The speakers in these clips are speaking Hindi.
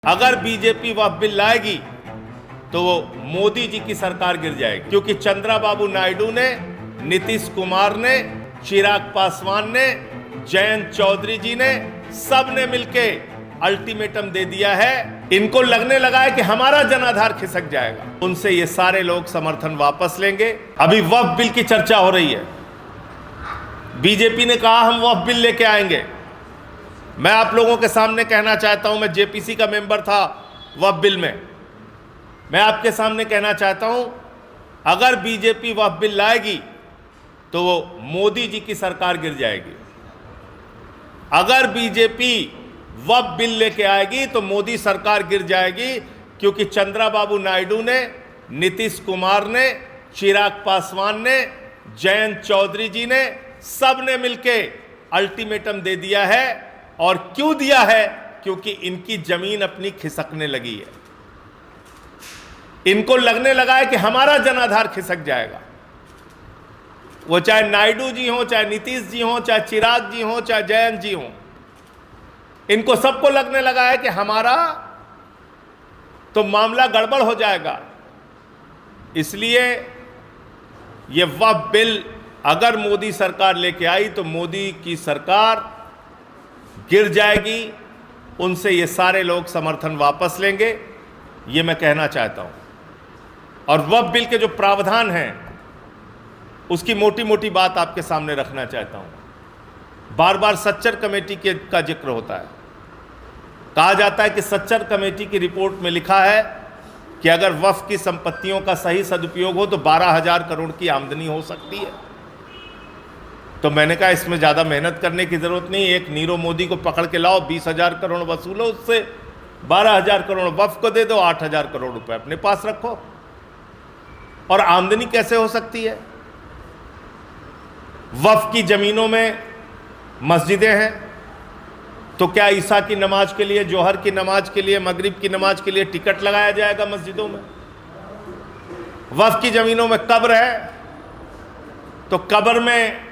अगर बीजेपी वह बिल लाएगी तो वो मोदी जी की सरकार गिर जाएगी, क्योंकि चंद्रबाबू नायडू ने, नीतीश कुमार ने, चिराग पासवान ने, जयंत चौधरी जी ने, सब ने मिलके अल्टीमेटम दे दिया है। इनको लगने लगा है कि हमारा जनाधार खिसक जाएगा, उनसे ये सारे लोग समर्थन वापस लेंगे। अभी वक्फ बिल की चर्चा हो रही है। बीजेपी ने कहा हम वक्फ बिल लेके आएंगे। मैं आप लोगों के सामने कहना चाहता हूं, मैं जेपीसी का मेंबर था वक्फ बिल में। मैं आपके सामने कहना चाहता हूं, अगर बीजेपी वक्फ बिल लाएगी तो वो मोदी जी की सरकार गिर जाएगी। अगर बीजेपी वक्फ बिल लेके आएगी तो मोदी सरकार गिर जाएगी, क्योंकि चंद्रबाबू नायडू ने, नीतीश कुमार ने, चिराग पासवान ने, जयंत चौधरी जी ने, सब ने मिलके अल्टीमेटम दे दिया है। और क्यों दिया है? क्योंकि इनकी जमीन अपनी खिसकने लगी है। इनको लगने लगा है कि हमारा जनाधार खिसक जाएगा। वो चाहे नायडू जी हो, चाहे नीतीश जी हो, चाहे चिराग जी हो, चाहे जयंत जी हो, इनको सबको लगने लगा है कि हमारा तो मामला गड़बड़ हो जाएगा। इसलिए ये वक्फ बिल अगर मोदी सरकार लेके आई तो मोदी की सरकार गिर जाएगी, उनसे ये सारे लोग समर्थन वापस लेंगे, ये मैं कहना चाहता हूं। और वक्फ बिल के जो प्रावधान हैं उसकी मोटी मोटी बात आपके सामने रखना चाहता हूं। बार बार सच्चर कमेटी का जिक्र होता है। कहा जाता है कि सच्चर कमेटी की रिपोर्ट में लिखा है कि अगर वक्फ की संपत्तियों का सही सदुपयोग हो तो 12,000 करोड़ की आमदनी हो सकती है। तो मैंने कहा इसमें ज़्यादा मेहनत करने की ज़रूरत नहीं, एक नीरव मोदी को पकड़ के लाओ, 20,000 करोड़ वसूलो उससे, 12,000 करोड़ वक्फ को दे दो, 8,000 करोड़ रुपए अपने पास रखो। और आमदनी कैसे हो सकती है? वक्फ की ज़मीनों में मस्जिदें हैं, तो क्या ईसा की नमाज के लिए, जोहर की नमाज के लिए, मगरिब की नमाज के लिए टिकट लगाया जाएगा मस्जिदों में? वक्फ की ज़मीनों में कब्र है, तो कब्र में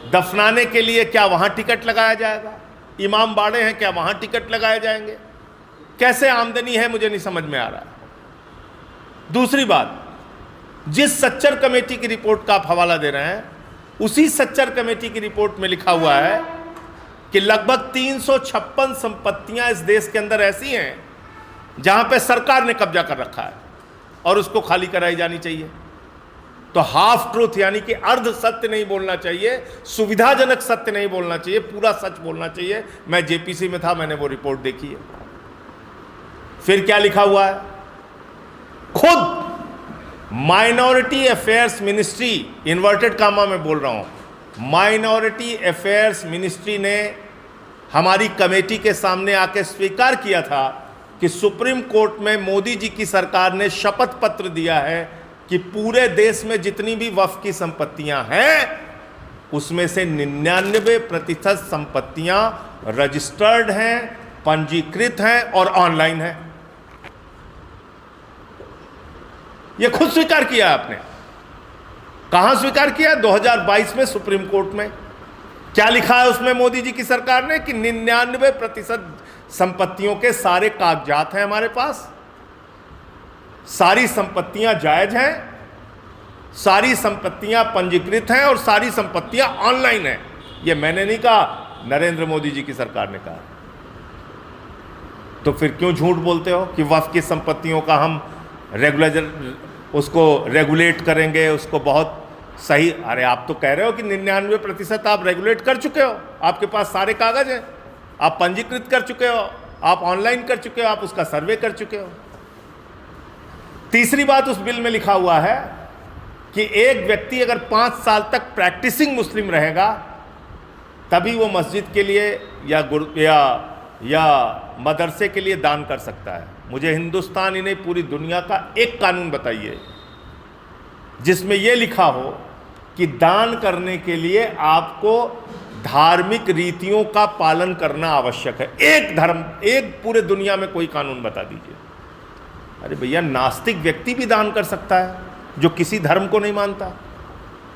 दफनाने के लिए क्या वहां टिकट लगाया जाएगा? इमाम बाड़े हैं, क्या वहां टिकट लगाए जाएंगे? कैसे आमदनी है, मुझे नहीं समझ में आ रहा है। दूसरी बात, जिस सच्चर कमेटी की रिपोर्ट का आप हवाला दे रहे हैं, उसी सच्चर कमेटी की रिपोर्ट में लिखा हुआ है कि लगभग 356 संपत्तियां इस देश के अंदर ऐसी हैं जहां पे सरकार ने कब्जा कर रखा है और उसको खाली कराई जानी चाहिए। तो हाफ ट्रूथ यानी कि अर्ध सत्य नहीं बोलना चाहिए, सुविधाजनक सत्य नहीं बोलना चाहिए, पूरा सच बोलना चाहिए। मैं जेपीसी में था, मैंने वो रिपोर्ट देखी है। फिर क्या लिखा हुआ है? खुद minority affairs ministry, inverted comma में बोल रहा हूं, माइनॉरिटी अफेयर्स मिनिस्ट्री ने हमारी कमेटी के सामने आके स्वीकार किया था कि सुप्रीम कोर्ट में मोदी जी की सरकार ने शपथ पत्र दिया है कि पूरे देश में जितनी भी वक्फ की संपत्तियां हैं उसमें से 99% संपत्तियां रजिस्टर्ड हैं, पंजीकृत हैं और ऑनलाइन हैं। यह खुद स्वीकार किया आपने। कहां स्वीकार किया? 2022 में सुप्रीम कोर्ट में। क्या लिखा है उसमें मोदी जी की सरकार ने? कि 99% संपत्तियों के सारे कागजात हैं हमारे पास, सारी संपत्तियां जायज हैं, सारी संपत्तियां पंजीकृत हैं और सारी संपत्तियां ऑनलाइन हैं। यह मैंने नहीं कहा, नरेंद्र मोदी जी की सरकार ने कहा। तो फिर क्यों झूठ बोलते हो कि वक्फ की संपत्तियों का हम उसको रेगुलेट करेंगे, उसको बहुत सही? अरे आप तो कह रहे हो कि 99% आप रेगुलेट कर चुके हो, आपके पास सारे कागज हैं, आप पंजीकृत कर चुके हो, आप ऑनलाइन कर चुके हो, आप उसका सर्वे कर चुके हो। तीसरी बात उस बिल में लिखा हुआ है कि एक व्यक्ति अगर 5 साल तक प्रैक्टिसिंग मुस्लिम रहेगा तभी वो मस्जिद के लिए या मदरसे के लिए दान कर सकता है। मुझे हिंदुस्तान ही नहीं पूरी दुनिया का एक कानून बताइए जिसमें यह लिखा हो कि दान करने के लिए आपको धार्मिक रीतियों का पालन करना आवश्यक है। एक पूरे दुनिया में कोई कानून बता दीजिए। अरे भैया, नास्तिक व्यक्ति भी दान कर सकता है जो किसी धर्म को नहीं मानता।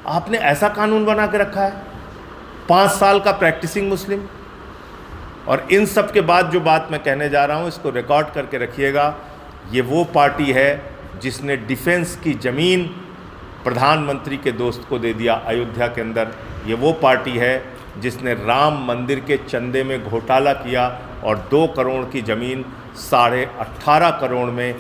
आपने ऐसा कानून बना के रखा है, 5 साल का प्रैक्टिसिंग मुस्लिम। और इन सब के बाद जो बात मैं कहने जा रहा हूँ इसको रिकॉर्ड करके रखिएगा। ये वो पार्टी है जिसने डिफेंस की ज़मीन प्रधानमंत्री के दोस्त को दे दिया अयोध्या के अंदर। ये वो पार्टी है जिसने राम मंदिर के चंदे में घोटाला किया और 2 करोड़ की ज़मीन 18.5 करोड़ में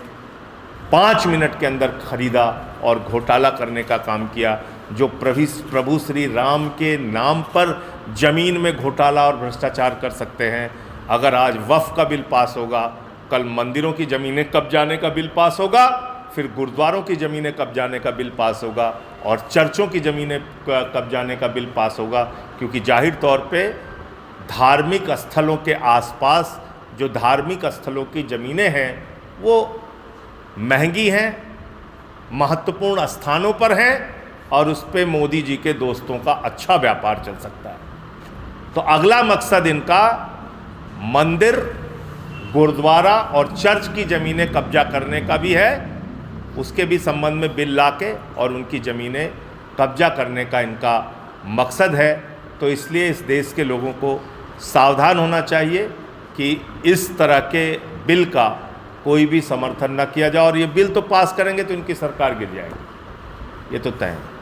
5 मिनट के अंदर खरीदा और घोटाला करने का काम किया। जो प्रभु श्री राम के नाम पर ज़मीन में घोटाला और भ्रष्टाचार कर सकते हैं, अगर आज वक्फ का बिल पास होगा, कल मंदिरों की ज़मीनें कब्जाने का बिल पास होगा, फिर गुरुद्वारों की ज़मीनें कब्जाने का बिल पास होगा और चर्चों की ज़मीनें कब्जाने का बिल पास होगा। क्योंकि जाहिर तौर पे धार्मिक स्थलों के आसपास जो धार्मिक स्थलों की ज़मीनें हैं वो महंगी हैं, महत्वपूर्ण स्थानों पर हैं और उस पर मोदी जी के दोस्तों का अच्छा व्यापार चल सकता है। तो अगला मकसद इनका मंदिर, गुरुद्वारा और चर्च की ज़मीनें कब्जा करने का भी है। उसके भी संबंध में बिल लाके और उनकी ज़मीनें कब्जा करने का इनका मकसद है। तो इसलिए इस देश के लोगों को सावधान होना चाहिए कि इस तरह के बिल का कोई भी समर्थन न किया जाए। और ये बिल तो पास करेंगे तो इनकी सरकार गिर जाएगी, ये तो तय है।